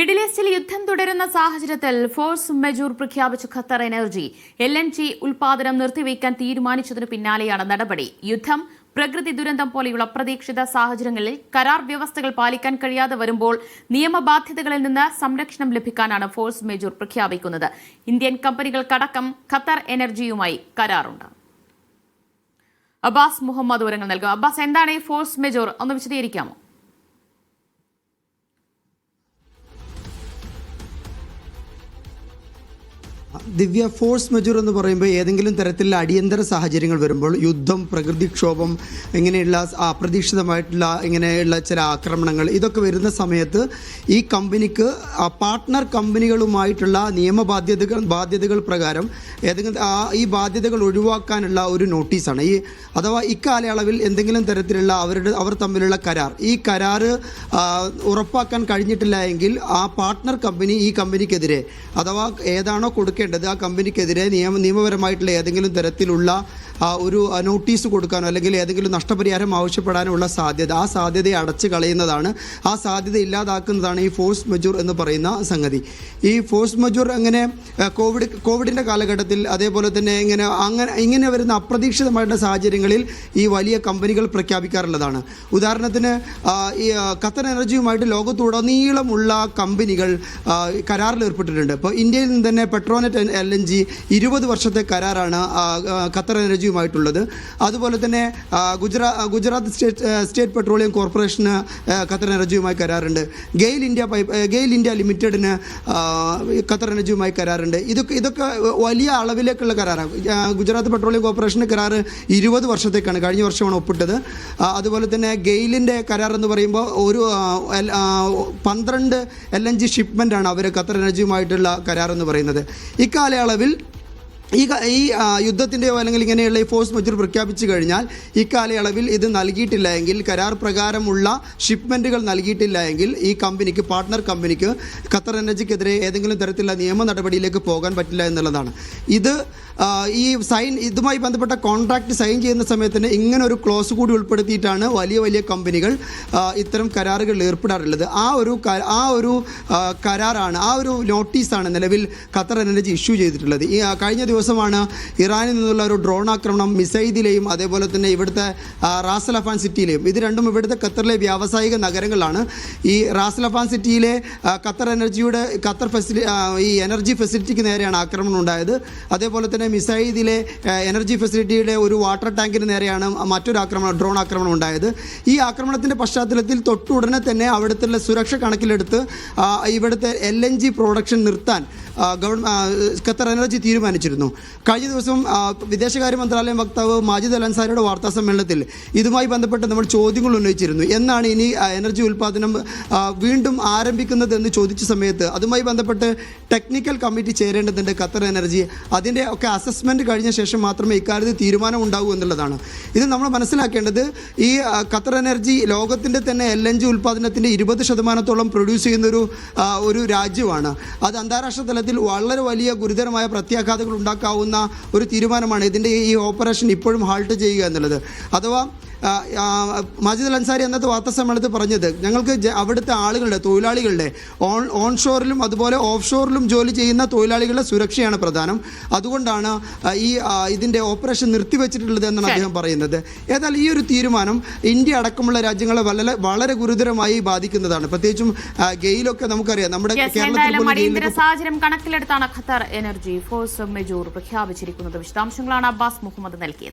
Middle ഈസ്റ്റിൽ യുദ്ധം തുടരുന്ന സാഹചര്യത്തിൽ ഫോഴ്സ് മെജൂർ പ്രഖ്യാപിച്ച ഖത്തർ എനർജി LNG ഉൽപാദനം നിർത്തിവെക്കാൻ തീരുമാനിച്ചതിനു പിന്നാലെയാണ് നടപടി. യുദ്ധം, പ്രകൃതി ദുരന്തം പോലെയുള്ള അപ്രതീക്ഷിത സാഹചര്യങ്ങളിൽ കരാർ വ്യവസ്ഥകൾ പാലിക്കാൻ കഴിയാതെ വരുമ്പോൾ നിയമബാധ്യതകളിൽ നിന്ന് സംരക്ഷണം ലഭിക്കാനാണ് ഫോഴ്സ് മെജൂർ പ്രഖ്യാപിക്കുന്നത്. ഇന്ത്യൻ കമ്പനികൾക്കടക്കം ഖത്തർ എനർജിയുമായി കരാറുണ്ട്. അബ്ബാസ് മുഹമ്മദ് വിവരങ്ങൾ നൽകും. അബ്ബാസ്, എന്താണ് ഈ ഫോഴ്സ് മെജൂർ ഒന്ന് വിശദീകരിക്കാമോ? ദിവ്യ, ഫോഴ്സ് മെജൂർ എന്ന് പറയുമ്പോൾ ഏതെങ്കിലും തരത്തിലുള്ള അടിയന്തര സാഹചര്യങ്ങൾ വരുമ്പോൾ, യുദ്ധം, പ്രകൃതിക്ഷോഭം, ഇങ്ങനെയുള്ള അപ്രതീക്ഷിതമായിട്ടുള്ള ഇങ്ങനെയുള്ള ചില ആക്രമണങ്ങൾ, ഇതൊക്കെ വരുന്ന സമയത്ത് ഈ കമ്പനിക്ക് പാർട്ട്ണർ കമ്പനികളുമായിട്ടുള്ള ബാധ്യതകൾ പ്രകാരം ഈ ബാധ്യതകൾ ഒഴിവാക്കാനുള്ള ഒരു നോട്ടീസാണ് അഥവാ ഇക്കാലയളവിൽ എന്തെങ്കിലും തരത്തിലുള്ള അവർ തമ്മിലുള്ള കരാർ, ഈ കരാർ ഉറപ്പാക്കാൻ കഴിഞ്ഞിട്ടില്ല എങ്കിൽ ആ പാർട്ട്ണർ കമ്പനി ഈ കമ്പനിക്കെതിരെ അഥവാ ഏതാണോ കൊടുക്കേണ്ടത് ആ കമ്പനിക്കെതിരെ നിയമപരമായിട്ടുള്ള ഏതെങ്കിലും തരത്തിലുള്ള ഒരു നോട്ടീസ് കൊടുക്കാനോ അല്ലെങ്കിൽ ഏതെങ്കിലും നഷ്ടപരിഹാരം ആവശ്യപ്പെടാനോ ഉള്ള സാധ്യത, ആ സാധ്യതയെ അടച്ചു കളയുന്നതാണ്, ആ സാധ്യത ഇല്ലാതാക്കുന്നതാണ് ഈ ഫോഴ്സ് മെജൂർ എന്ന് പറയുന്ന സംഗതി. ഈ ഫോഴ്സ് മെജൂർ അങ്ങനെ കോവിഡിൻ്റെ കാലഘട്ടത്തിൽ, അതേപോലെ തന്നെ ഇങ്ങനെ വരുന്ന അപ്രതീക്ഷിതമായിട്ടുള്ള സാഹചര്യങ്ങളിൽ ഈ വലിയ കമ്പനികൾ പ്രഖ്യാപിക്കാറുള്ളതാണ്. ഉദാഹരണത്തിന് ഈ ഖത്തർ എനർജിയുമായിട്ട് ലോകത്തുടനീളമുള്ള കമ്പനികൾ കരാറിൽ ഏർപ്പെട്ടിട്ടുണ്ട്. ഇപ്പോൾ ഇന്ത്യയിൽ നിന്ന് തന്നെ പെട്രോനെറ്റ് LNG 20 വർഷത്തെ കരാറാണ് ഖത്തർ എനർജിയുമായിട്ടുള്ളത്. അതുപോലെ തന്നെ ഗുജറാത്ത് സ്റ്റേറ്റ് പെട്രോളിയം കോർപ്പറേഷന് ഖത്തർ എനർജിയുമായി കരാറുണ്ട്. ഗെയിൽ ഇന്ത്യ ലിമിറ്റഡിന് ഖത്തർ എനർജിയുമായി കരാറുണ്ട്. ഇതൊക്കെ വലിയ അളവിലേക്കുള്ള കരാറാണ്. ഗുജറാത്ത് പെട്രോളിയം കോർപ്പറേഷൻ്റെ കരാർ 20 വർഷത്തേക്കാണ്, കഴിഞ്ഞ വർഷമാണ് ഒപ്പിട്ടത്. അതുപോലെ തന്നെ ഗെയിലിൻ്റെ കരാർ എന്ന് പറയുമ്പോൾ ഒരു 12 LNG ഷിപ്മെൻ്റാണ് അവർ ഖത്തർ എനർജിയുമായിട്ടുള്ള കരാർ എന്ന് പറയുന്നത്. ഇക്കാലയളവിൽ ഈ യുദ്ധത്തിൻ്റെയോ അല്ലെങ്കിൽ ഇങ്ങനെയുള്ള ഈ ഫോഴ്സ് മെജൂർ പ്രഖ്യാപിച്ചു കഴിഞ്ഞാൽ ഇക്കാലയളവിൽ ഇത് നൽകിയിട്ടില്ല എങ്കിൽ, കരാർ പ്രകാരമുള്ള ഷിപ്മെൻറ്റുകൾ നൽകിയിട്ടില്ല എങ്കിൽ ഈ കമ്പനിക്ക്, പാർട്ട്ണർ കമ്പനിക്ക് ഖത്തർ എനർജിക്കെതിരെ ഏതെങ്കിലും തരത്തിലുള്ള നിയമ നടപടിയിലേക്ക് പോകാൻ പറ്റില്ല എന്നുള്ളതാണ്. ഇതുമായി ബന്ധപ്പെട്ട കോൺട്രാക്റ്റ് സൈൻ ചെയ്യുന്ന സമയത്തിന് ഇങ്ങനെ ഒരു ക്ലോസ് കൂടി ഉൾപ്പെടുത്തിയിട്ടാണ് വലിയ കമ്പനികൾ ഇത്തരം കരാറുകളിൽ ഏർപ്പെടാറുള്ളത്. ആ ഒരു കരാറാണ്, ആ ഒരു നോട്ടീസാണ് നിലവിൽ ഖത്തർ എനർജി ഇഷ്യൂ ചെയ്തിട്ടുള്ളത്. കഴിഞ്ഞ ദിവസമാണ് ഇറാനിൽ നിന്നുള്ള ഒരു ഡ്രോൺ ആക്രമണം മിസൈദിലെയും അതേപോലെ തന്നെ ഇവിടുത്തെ റാസ് ലഫാൻ സിറ്റിയിലെയും, ഇത് രണ്ടും ഇവിടുത്തെ ഖത്തറിലെ വ്യാവസായിക നഗരങ്ങളാണ്. ഈ റാസ് ലഫാൻ സിറ്റിയിലെ ഖത്തർ ഈ എനർജി ഫെസിലിറ്റിക്ക് നേരെയാണ് ആക്രമണം ഉണ്ടായത്. അതേപോലെ തന്നെ മിസൈദിലെ എനർജി ഫെസിലിറ്റിയുടെ ഒരു വാട്ടർ ടാങ്കിന് നേരെയാണ് മറ്റൊരു ഡ്രോൺ ആക്രമണം ഉണ്ടായത്. ഈ ആക്രമണത്തിൻ്റെ പശ്ചാത്തലത്തിൽ തൊട്ടുടനെ തന്നെ അവിടുത്തെ സുരക്ഷ കണക്കിലെടുത്ത് ഇവിടുത്തെ LNG പ്രൊഡക്ഷൻ നിർത്താൻ ഖത്തർ എനർജി തീരുമാനിച്ചിരുന്നു. കഴിഞ്ഞ ദിവസം വിദേശകാര്യ മന്ത്രാലയം വക്താവ് മാജിദ് അൽ അൻസാരിയുടെ വാർത്താ സമ്മേളനത്തിൽ ഇതുമായി ബന്ധപ്പെട്ട് നമ്മൾ ചോദ്യങ്ങൾ ഉന്നയിച്ചിരുന്നു. എന്നാണ് ഇനി എനർജി ഉൽപ്പാദനം വീണ്ടും ആരംഭിക്കുന്നത് എന്ന് ചോദിച്ച സമയത്ത് അതുമായി ബന്ധപ്പെട്ട് ടെക്നിക്കൽ കമ്മിറ്റി ചേരേണ്ടതുണ്ട് ഖത്തർ എനർജി. അതിൻ്റെ ഒക്കെ അസസ്മെൻറ്റ് കഴിഞ്ഞ ശേഷം മാത്രമേ ഇക്കാര്യത്തിൽ തീരുമാനം ഉണ്ടാകൂ എന്നുള്ളതാണ്. ഇത് നമ്മൾ മനസ്സിലാക്കേണ്ടത്, ഈ ഖത്തർ എനർജി ലോകത്തിൻ്റെ തന്നെ LNG ഉൽപ്പാദനത്തിൻ്റെ 20% പ്രൊഡ്യൂസ് ചെയ്യുന്ന ഒരു രാജ്യമാണ്. അത് അന്താരാഷ്ട്ര തലത്തിൽ വളരെ വലിയ ഗുരുതരമായ പ്രത്യാഘാതങ്ങൾ ഉണ്ടാക്കാവുന്ന ഒരു തീരുമാനമാണ് ഇതിൻ്റെ ഈ ഓപ്പറേഷൻ ഇപ്പോഴും ഹാൾട്ട് ചെയ്യുക എന്നുള്ളത്. അഥവാ മാജിദ് അൽ അൻസാരി അന്നത്തെ വാർത്താ സമ്മേളനത്തിൽ പറഞ്ഞത്, ഞങ്ങൾക്ക് അവിടുത്തെ തൊഴിലാളികളുടെ ഓൺഷോറിലും അതുപോലെ ഓഫ് ഷോറിലും ജോലി ചെയ്യുന്ന തൊഴിലാളികളുടെ സുരക്ഷയാണ് പ്രധാനം. അതുകൊണ്ടാണ് ഇതിൻ്റെ ഓപ്പറേഷൻ നിർത്തിവെച്ചിട്ടുള്ളത് എന്നാണ് അദ്ദേഹം പറയുന്നത്. ഏതായാലും ഈ ഒരു തീരുമാനം ഇന്ത്യ അടക്കമുള്ള രാജ്യങ്ങളെ വളരെ ഗുരുതരമായി ബാധിക്കുന്നതാണ്. പ്രത്യേകിച്ചും ഗെയിലൊക്കെ നമുക്കറിയാം, നമ്മുടെ കേരളത്തിൽ സാഹചര്യം കണക്കിലെടുത്താണ് ഖത്തർ എനർജി ഫോഴ്സ് മെജൂർ പ്രഖ്യാപിച്ചിരിക്കുന്നത്. വിശദാംശങ്ങളാണ് അബ്ബാസ് മുഹമ്മദ് നൽകിയത്.